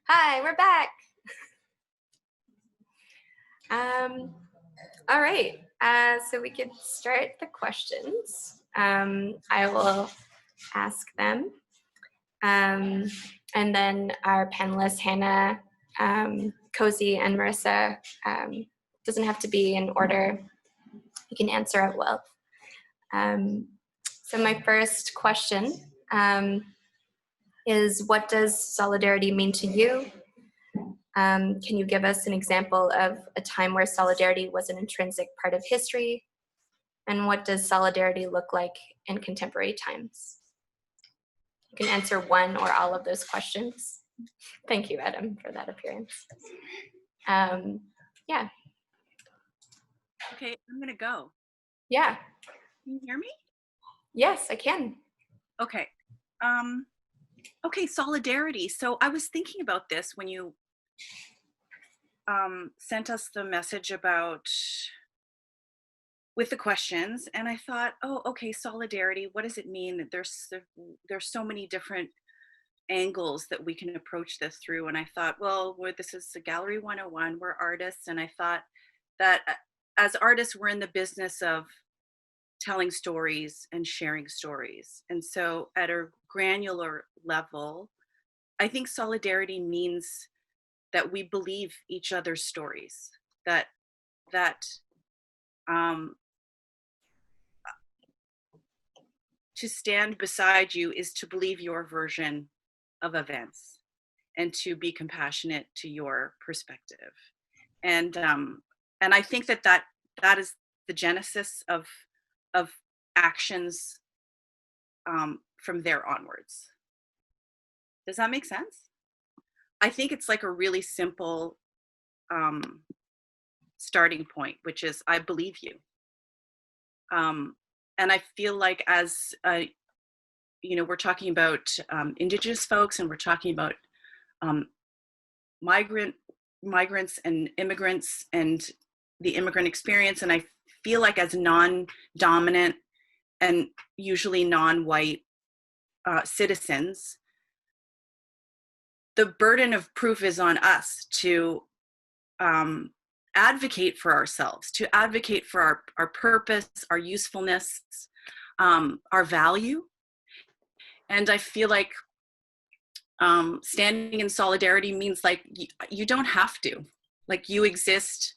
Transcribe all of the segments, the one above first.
Hi, we're back. All right, so we could start the questions. I will ask them. And then our panelists, Hannah, Kosi, and Marisa, doesn't have to be in order. You can answer at will. So my first question is, what does solidarity mean to you? Can you give us an example of a time where solidarity was an intrinsic part of history? And what does solidarity look like in contemporary times? You can answer one or all of those questions. Thank you, Adam, for that appearance. Yeah. Okay, I'm gonna go. Yeah. Can you hear me? Yes, I can. Okay. Okay, solidarity. So I was thinking about this when you sent us the message with the questions, and I thought, oh, okay, solidarity. What does it mean? There's so many different angles that we can approach this through, and I thought, well, this is a Gallery 101. We're artists, and I thought that as artists, we're in the business of telling stories and sharing stories. And so at a granular level, I think solidarity means that we believe each other's stories, that to stand beside you is to believe your version of events and to be compassionate to your perspective. And I think that is the genesis of actions from there onwards. Does that make sense? I think it's like a really simple starting point, which is I believe you. And I feel like as we're talking about Indigenous folks, and we're talking about migrants and immigrants and the immigrant experience, and I feel like as non-dominant and usually non-white citizens, the burden of proof is on us to advocate for ourselves, to advocate for our purpose, our usefulness, our value. And I feel like standing in solidarity means like you don't have to, like you exist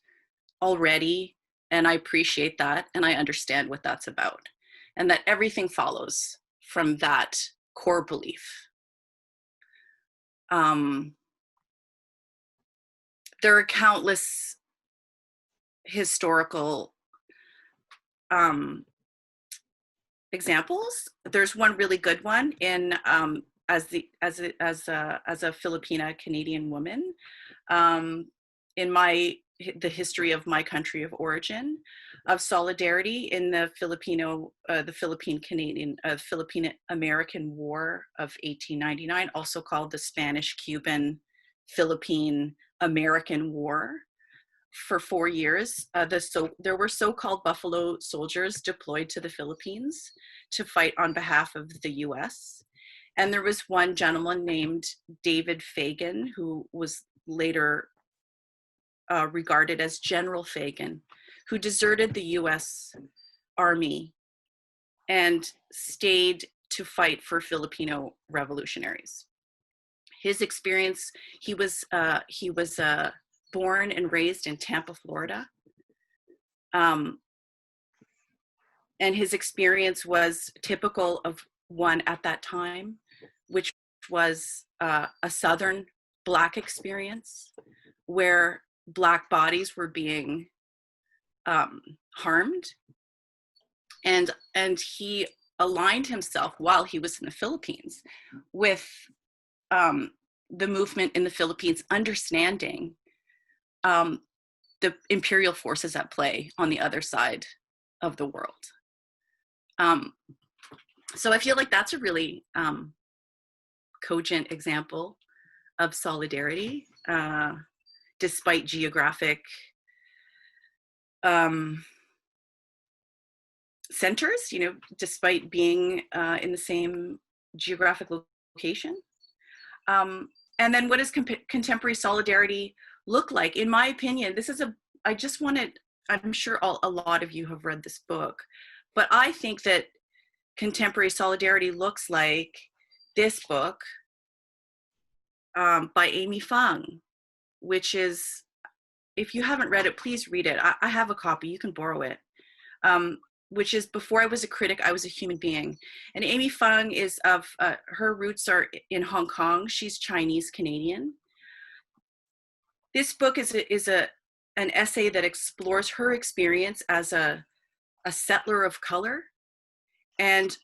already, and I appreciate that, and I understand what that's about, and that everything follows from that core belief. There are countless historical examples. There's one really good one in as a Filipina Canadian woman, in the history of my country of origin, of solidarity in the Philippine American War of 1899, also called the Spanish-Cuban Philippine American War. For 4 years, there were so-called Buffalo Soldiers deployed to the Philippines to fight on behalf of the US. And there was one gentleman named David Fagan, who was later regarded as General Fagan, who deserted the US Army and stayed to fight for Filipino revolutionaries. His experience, he was born and raised in Tampa, Florida. And his experience was typical of one at that time, which was a Southern Black experience where Black bodies were being harmed. And he aligned himself while he was in the Philippines with the movement in the Philippines, understanding the imperial forces at play on the other side of the world. So I feel like that's a really cogent example of solidarity, despite geographic centers, despite being in the same geographic location. And then what does contemporary solidarity look like? In my opinion, I just wanted, I'm sure a lot of you have read this book, but I think that contemporary solidarity looks like this book by Amy Fung, which is, if you haven't read it, please read it. I have a copy, you can borrow it. Which is Before I Was a Critic, I Was a Human Being. And Amy Fung is her roots are in Hong Kong. She's Chinese Canadian. This book is an essay that explores her experience as a settler of color and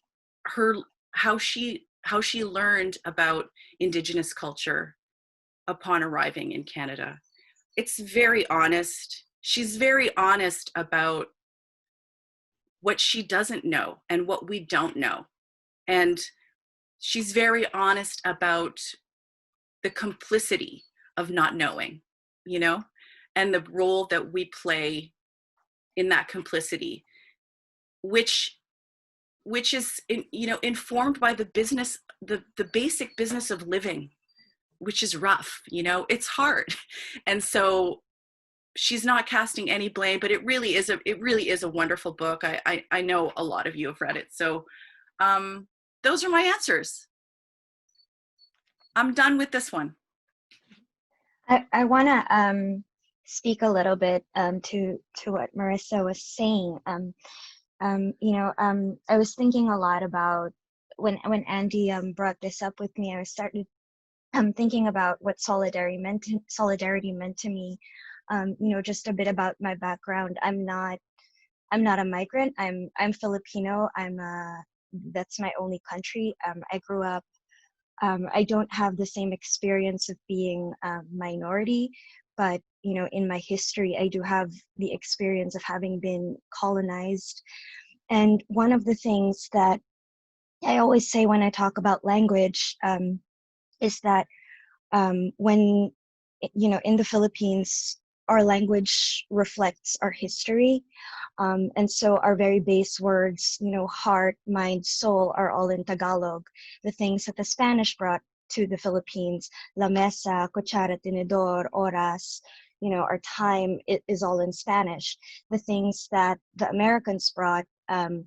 how she learned about Indigenous culture upon arriving in Canada. It's very honest. She's very honest about what she doesn't know and what we don't know. And she's very honest about the complicity of not knowing, you know, and the role that we play in that complicity, which is, you know, informed by the business, the basic business of living, which is rough, you know, it's hard. And so she's not casting any blame, but it really is a wonderful book. I know a lot of you have read it. So those are my answers. I'm done with this one. I want to speak a little bit to what Marisa was saying. I was thinking a lot about when Andy brought this up with me. I started thinking about what solidarity meant to me. Just a bit about my background. I'm not a migrant. I'm Filipino. That's my only country. I grew up. I don't have the same experience of being a minority, but in my history, I do have the experience of having been colonized. And one of the things that I always say when I talk about language is that when in the Philippines, our language reflects our history. And so our very base words, heart, mind, soul, are all in Tagalog. The things that the Spanish brought to the Philippines, la mesa, cuchara, tenedor, oras, our time, it is all in Spanish. The things that the Americans brought, when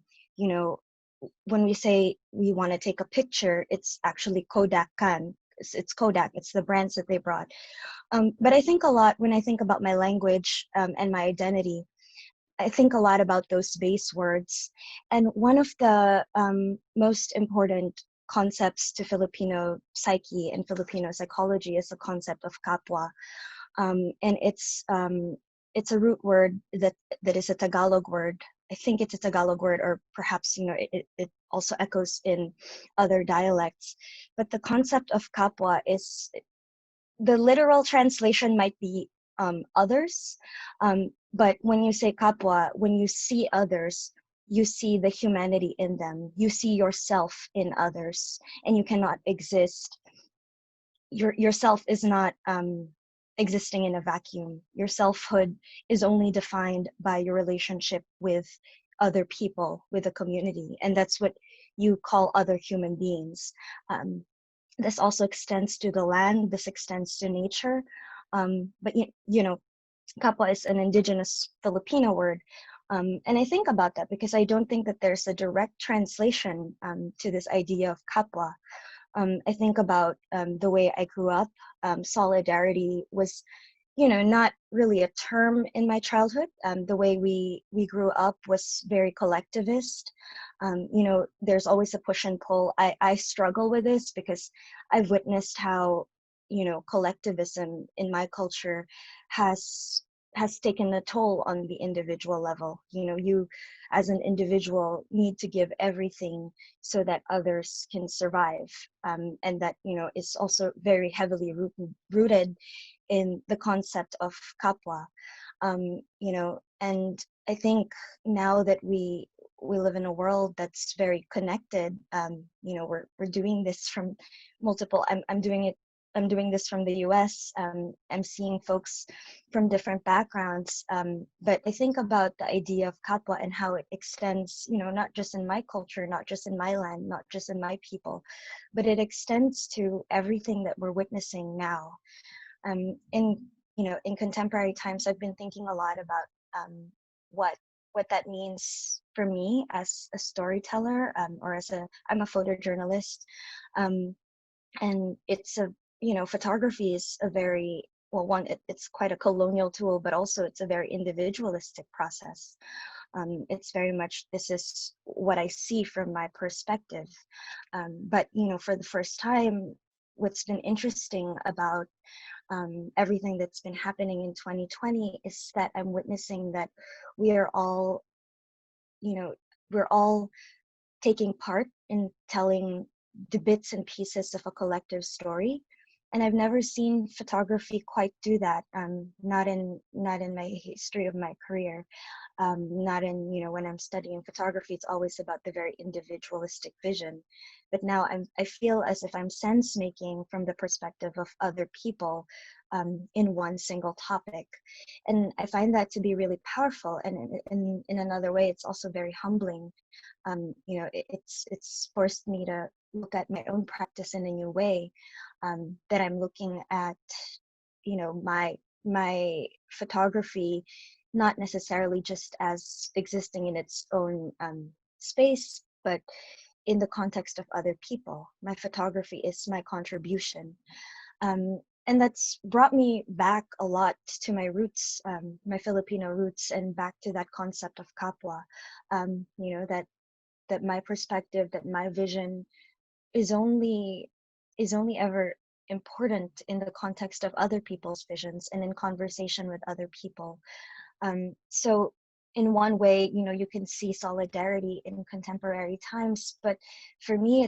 we say we want to take a picture, it's actually Kodakan. It's Kodak. It's the brands that they brought. But I think a lot when I think about my language and my identity, I think a lot about those base words. And one of the most important concepts to Filipino psyche and Filipino psychology is the concept of Kapwa. And it's a root word that is a Tagalog word. I think it's a Tagalog word, or perhaps it also echoes in other dialects. But the concept of Kapwa is, the literal translation might be others, but when you say Kapwa, when you see others, you see the humanity in them. You see yourself in others, and you cannot exist. Yourself is not existing in a vacuum. Your selfhood is only defined by your relationship with other people, with a community, and that's what you call other human beings. This also extends to the land. This extends to nature. But Kapwa is an indigenous Filipino word. And I think about that because I don't think that there's a direct translation to this idea of Kapwa. I think about the way I grew up. Solidarity was, not really a term in my childhood. The way we grew up was very collectivist. There's always a push and pull. I struggle with this because I've witnessed how, collectivism in my culture has taken a toll on the individual level. You as an individual need to give everything so that others can survive. And that, is also very heavily rooted in the concept of Kapwa. And I think now that we live in a world that's very connected, we're doing this from multiple, I'm doing it I'm doing this from the US. I'm seeing folks from different backgrounds. But I think about the idea of Kapwa and how it extends, not just in my culture, not just in my land, not just in my people, but it extends to everything that we're witnessing now. In contemporary times, I've been thinking a lot about what that means for me as a storyteller, or I'm a photojournalist. And it's photography is a very, it's quite a colonial tool, but also it's a very individualistic process. It's very much, this is what I see from my perspective. But for the first time, what's been interesting about everything that's been happening in 2020 is that I'm witnessing that we are all, we're all taking part in telling the bits and pieces of a collective story. And I've never seen photography quite do that. Not in my history of my career. Not in, when I'm studying photography, it's always about the very individualistic vision. But now I feel as if I'm sense making from the perspective of other people in one single topic. And I find that to be really powerful. And in another way, it's also very humbling. It's forced me to look at my own practice in a new way, that I'm looking at, my photography, not necessarily just as existing in its own space, but in the context of other people. My photography is my contribution. And that's brought me back a lot to my roots, my Filipino roots, and back to that concept of Kapwa, that my perspective, that my vision is only ever important in the context of other people's visions and in conversation with other people. So in one way, you can see solidarity in contemporary times, but for me,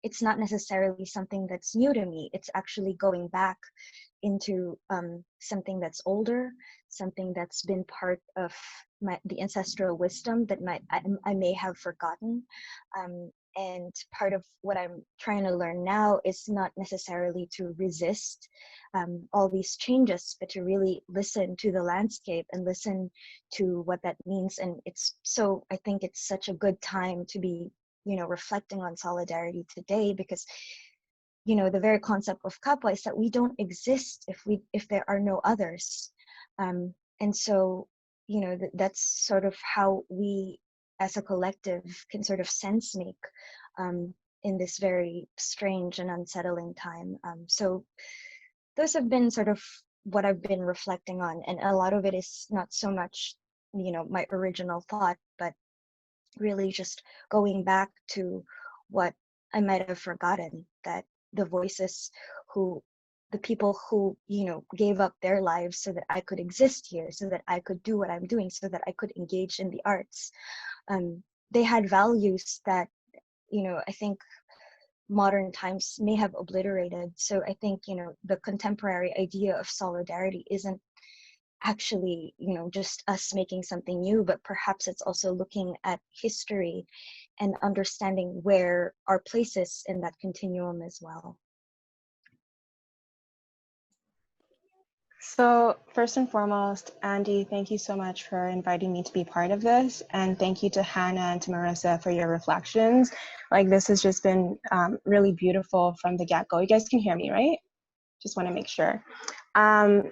it's not necessarily something that's new to me. It's actually going back into something that's older, something that's been part of the ancestral wisdom that I may have forgotten. And part of what I'm trying to learn now is not necessarily to resist all these changes, but to really listen to the landscape and listen to what that means. And I think it's such a good time to be, reflecting on solidarity today, because the very concept of Kapwa is that we don't exist if there are no others. And so, that's sort of how we as a collective can sort of sense make in this very strange and unsettling time. So those have been sort of what I've been reflecting on. And a lot of it is not so much, my original thought, but really just going back to what I might have forgotten, that the voices the people who, gave up their lives so that I could exist here, so that I could do what I'm doing, so that I could engage in the arts. They had values that, I think modern times may have obliterated. So I think, the contemporary idea of solidarity isn't actually, just us making something new, but perhaps it's also looking at history and understanding where our place is in that continuum as well. So first and foremost, Andy, thank you so much for inviting me to be part of this. And thank you to Hannah and to Marisa for your reflections. This has just been really beautiful from the get-go. You guys can hear me, right? Just want to make sure.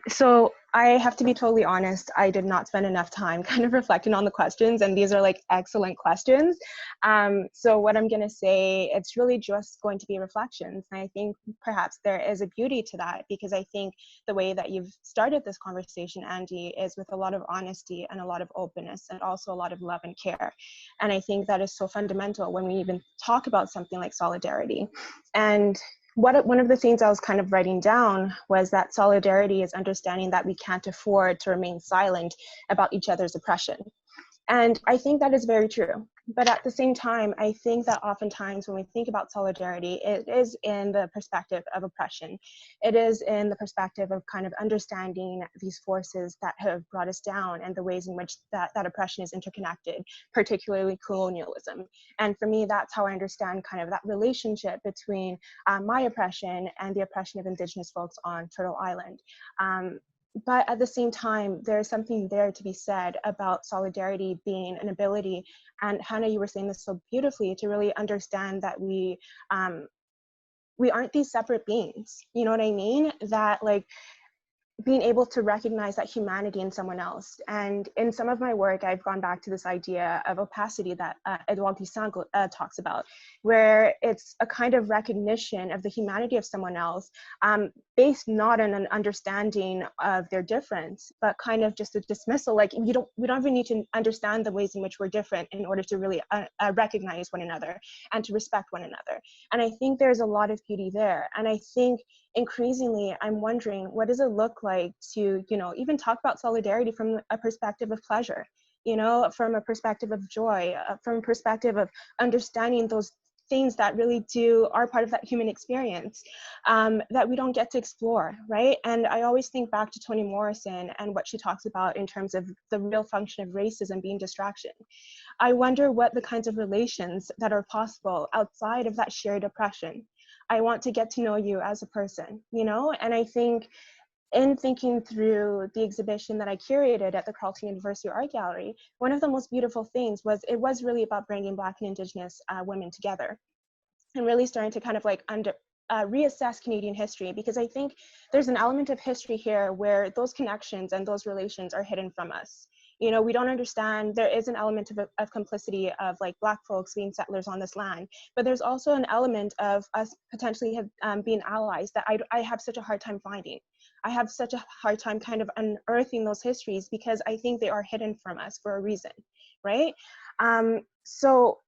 So I have to be totally honest, I did not spend enough time kind of reflecting on the questions, and these are excellent questions. So what I'm going to say, it's really just going to be reflections. And I think perhaps there is a beauty to that, because I think the way that you've started this conversation, Andy, is with a lot of honesty and a lot of openness, and also a lot of love and care. And I think that is so fundamental when we even talk about something like solidarity. And one of the things I was kind of writing down was that solidarity is understanding that we can't afford to remain silent about each other's oppression. And I think that is very true. But at the same time, I think that oftentimes when we think about solidarity, it is in the perspective of oppression. It is in the perspective of kind of understanding these forces that have brought us down and the ways in which that oppression is interconnected, particularly colonialism. And for me, that's how I understand kind of that relationship between my oppression and the oppression of Indigenous folks on Turtle Island. But at the same time, there's something there to be said about solidarity being an ability. And Hannah, you were saying this so beautifully, to really understand that we aren't these separate beings. You know what I mean? That like being able to recognize that humanity in someone else. And in some of my work, I've gone back to this idea of opacity that Edouard Glissant talks about, where it's a kind of recognition of the humanity of someone else, based not on an understanding of their difference, but kind of just a dismissal. Like we don't even need to understand the ways in which we're different in order to really recognize one another and to respect one another. And I think there's a lot of beauty there. And I think increasingly, I'm wondering, what does it look like to, even talk about solidarity from a perspective of pleasure, from a perspective of joy, from a perspective of understanding those things that really are part of that human experience, that we don't get to explore, right? And I always think back to Toni Morrison and what she talks about in terms of the real function of racism being distraction. I wonder what the kinds of relations that are possible outside of that shared oppression. I want to get to know you as a person, and I think in thinking through the exhibition that I curated at the Carleton University Art Gallery, one of the most beautiful things was it was really about bringing Black and Indigenous women together and really starting to kind of like reassess Canadian history, because I think there's an element of history here where those connections and those relations are hidden from us. We don't understand. There is an element of complicity of like Black folks being settlers on this land, but there's also an element of us potentially being allies that I have such a hard time finding. I have such a hard time kind of unearthing those histories because I think they are hidden from us for a reason, right? So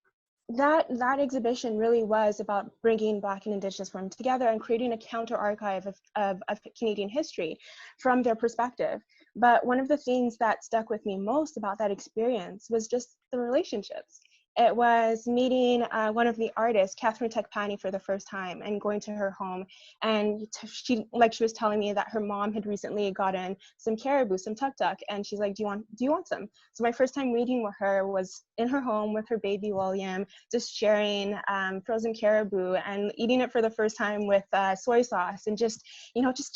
that exhibition really was about bringing Black and Indigenous women together and creating a counter archive of Canadian history from their perspective. But one of the things that stuck with me most about that experience was just the relationships. It was meeting one of the artists, Catherine Tekpani, for the first time and going to her home. And she was telling me that her mom had recently gotten some caribou, some tuk-tuk, and she's like, do you want some? So my first time meeting with her was in her home with her baby William, just sharing frozen caribou and eating it for the first time with soy sauce and just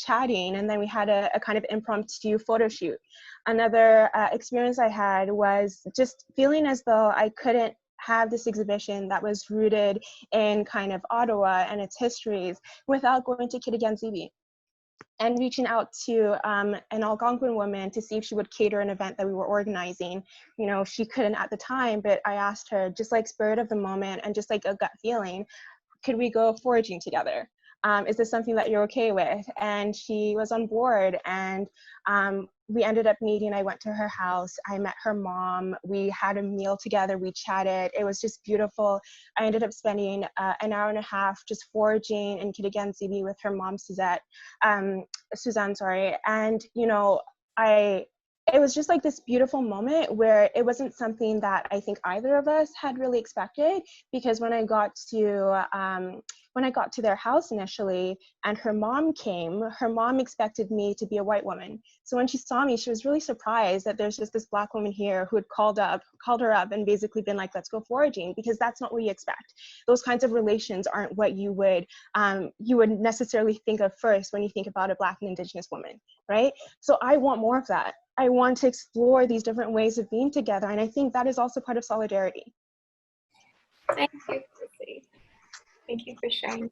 chatting. And then we had a kind of impromptu photo shoot. Another experience I had was just feeling as though I couldn't have this exhibition that was rooted in kind of Ottawa and its histories without going to Kitigan-Zibi and reaching out to an Algonquin woman to see if she would cater an event that we were organizing. She couldn't at the time, but I asked her, just like spirit of the moment and just like a gut feeling, could we go foraging together? Is this something that you're okay with? And she was on board, and we ended up meeting. I went to her house. I met her mom. We had a meal together. We chatted. It was just beautiful. I ended up spending an hour and a half just foraging in Kitigan-Zibi with her mom, Suzanne. And it was just like this beautiful moment where it wasn't something that I think either of us had really expected, because when I got to their house initially and her mom came, her mom expected me to be a white woman. So when she saw me, she was really surprised that there's just this Black woman here who had called her up and basically been like, let's go foraging, because that's not what you expect. Those kinds of relations aren't what you would necessarily think of first when you think about a Black and Indigenous woman, right? So I want more of that. I want to explore these different ways of being together. And I think that is also part of solidarity. Thank you, Chrissy. Thank you for sharing.